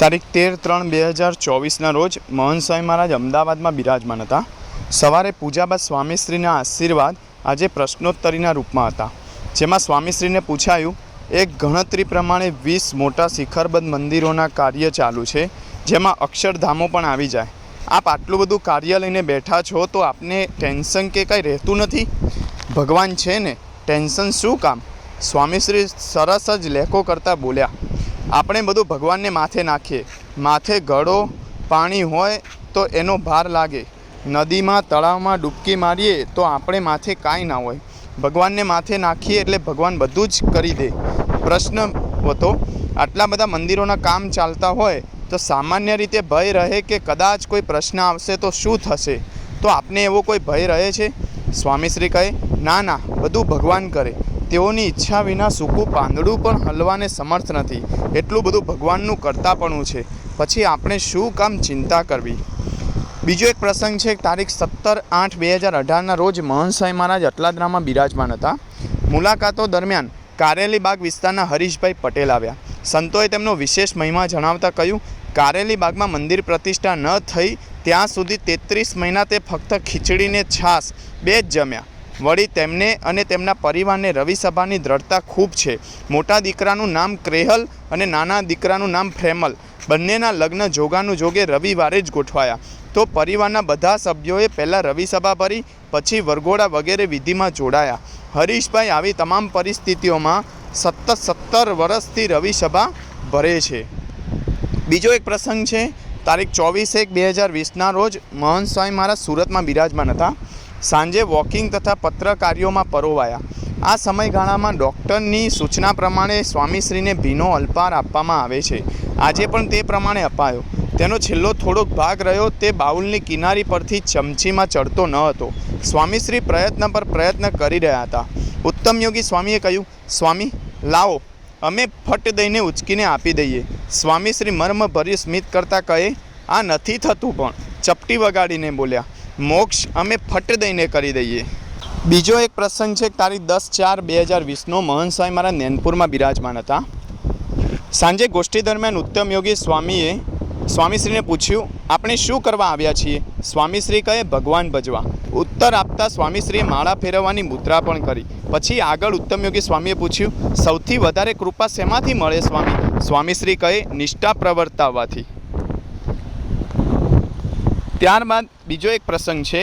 તારીખ 13/3/2024 રોજ મહંત સ્વામી મહારાજ અમદાવાદમાં બિરાજમાન હતા। સવારે પૂજા બાદ સ્વામીશ્રીના આશીર્વાદ આજે પ્રશ્નોત્તરીના રૂપમાં હતા, જેમાં સ્વામીશ્રીને પૂછાયું, એક ગણતરી પ્રમાણે 20 મોટા શિખરબદ્ધ મંદિરોના કાર્ય ચાલુ છે, જેમાં અક્ષરધામો પણ આવી જાય। આપ આટલું બધું કાર્ય લઈને બેઠા છો તો આપને ટેન્શન કે કંઈ રહેતું નથી? ભગવાન છે ને, ટેન્શન શું કામ? સ્વામીશ્રી સરસ જ લેખો કરતા બોલ્યા, આપણે બધું ભગવાનને માથે નાખીએ। માથે ગળો પાણી હોય તો એનો ભાર લાગે, નદીમાં તળાવમાં ડૂબકી મારીએ તો આપણે માથે કાંઈ ના હોય। ભગવાનને માથે નાખીએ એટલે ભગવાન બધું જ કરી દે। પ્રશ્ન હતો, આટલા બધા મંદિરોના કામ ચાલતા હોય તો સામાન્ય રીતે ભય રહે કે કદાચ કોઈ પ્રશ્ન આવશે તો શું થશે? તો આપને એવો કોઈ ભય રહે છે? સ્વામીશ્રી કહે, ના ના, બધું ભગવાન કરે। તેઓની ઈચ્છા વિના સૂકું પાંદડું પણ હલવાને સમર્થ નથી। એટલું બધું ભગવાનનું કરતાપણું છે, પછી આપણે શું કામ ચિંતા કરવી? બીજો એક પ્રસંગ છે, તારીખ 17/8/2018 રોજ મહંત સ્વામી મહારાજ અટલાદરામાં બિરાજમાન હતા। મુલાકાતો દરમિયાન કારેલી બાગ વિસ્તારના હરીશભાઈ પટેલ આવ્યા। સંતોએ તેમનો વિશેષ મહિમા જણાવતા કહ્યું, કારેલી બાગમાં મંદિર પ્રતિષ્ઠા ન થઈ ત્યાં સુધી 33 મહિના તે ફક્ત ખીચડીને છાશ 2 જ જમ્યા। વળી તેમને અને તેમના પરિવારને રવિસભાની દ્રઢતા ખૂબ છે। મોટા દીકરાનું નામ ક્રેહલ અને નાના દીકરાનું નામ ફ્રેમલ, બંનેના લગ્ન જોગાનું જોગે રવિવારે જ ગોઠવાયા। તો પરિવારના બધા સભ્યોએ પહેલાં રવિસભા ભરી, પછી વરઘોડા વગેરે વિધિમાં જોડાયા। હરીશભાઈ આવી તમામ પરિસ્થિતિઓમાં સતત 17 વર્ષથી રવિસભા ભરે છે। બીજો એક પ્રસંગ છે, તારીખ 24/1/2020 રોજ મહંત સ્વામી મહારાજ સુરતમાં બિરાજમાન હતા। સાંજે વોકિંગ તથા પત્ર કાર્યોમાં પરોવાયા। આ સમયગાળામાં ડૉક્ટરની સૂચના પ્રમાણે સ્વામીશ્રીને ભીનો અલ્પાહાર આપવામાં આવે છે। આજે પણ તે પ્રમાણે અપાયો। તેનો છેલ્લો થોડોક ભાગ રહ્યો તે બાઉલની કિનારી પરથી ચમચીમાં ચડતો ન હતો। સ્વામીશ્રી પ્રયત્ન પર પ્રયત્ન કરી રહ્યા હતા। ઉત્તમ યોગી સ્વામીએ કહ્યું, સ્વામી લાવો, અમે ફટ દઈને ઉચકીને આપી દઈએ। સ્વામીશ્રી મર્મભર્યું સ્મિત કરતાં કહે, આ નથી થતું, પણ ચપટી વગાડીને બોલ્યા, મોક્ષ અમે ફટ દઈને કરી દઈએ। બીજો એક પ્રસંગ છે, તારીખ 10/4/2020 મહંત સ્વામી મહારાજ નૈનપુરમાં બિરાજમાન હતા। સાંજે ગોષ્ઠી દરમિયાન ઉત્તમ યોગી સ્વામીએ સ્વામીશ્રીને પૂછ્યું, આપણે શું કરવા આવ્યા છીએ? સ્વામીશ્રી કહે, ભગવાન ભજવા। ઉત્તર આપતા સ્વામીશ્રીએ માળા ફેરવવાની મુદ્રા પણ કરી। પછી આગળ ઉત્તમ યોગી સ્વામીએ પૂછ્યું, સૌથી વધારે કૃપા શેમાંથી મળે સ્વામી? સ્વામીશ્રી કહે, નિષ્ઠા પ્રવર્તાવવાથી। ત્યારબાદ બીજો એક પ્રસંગ છે,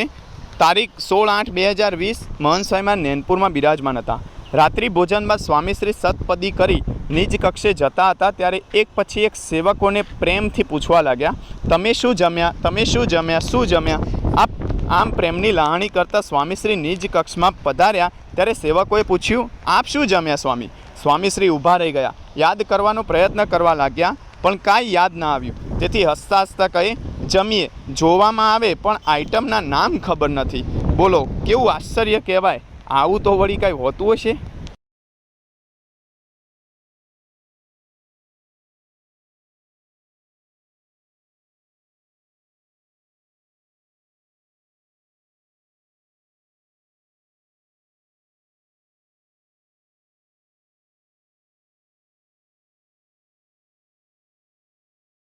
તારીખ 16/8/2020 મહંત સ્વામી નૈનપુરમાં બિરાજમાન હતા। રાત્રિ ભોજન બાદ સ્વામીશ્રી સતપદી કરી નિજ કક્ષે જતા હતા ત્યારે એક પછી એક સેવકોને પ્રેમથી પૂછવા લાગ્યા, તમે શું જમ્યા? તમે શું જમ્યા? શું જમ્યા? આમ પ્રેમની લાહણી કરતા સ્વામીશ્રી નિજ કક્ષમાં પધાર્યા ત્યારે સેવકોએ પૂછ્યું, આપ શું જમ્યા સ્વામી? સ્વામીશ્રી ઊભા રહી ગયા, યાદ કરવાનો પ્રયત્ન કરવા લાગ્યા, પણ કાંઈ યાદ ના આવ્યું। તેથી હસતા હસતા કહે, જમીએ, જોવામાં આવે પણ આઈટમના નામ ખબર નથી। બોલો, કેવું આશ્ચર્ય કહેવાય! આવું તો વળી કાંઈ હોતું હશે?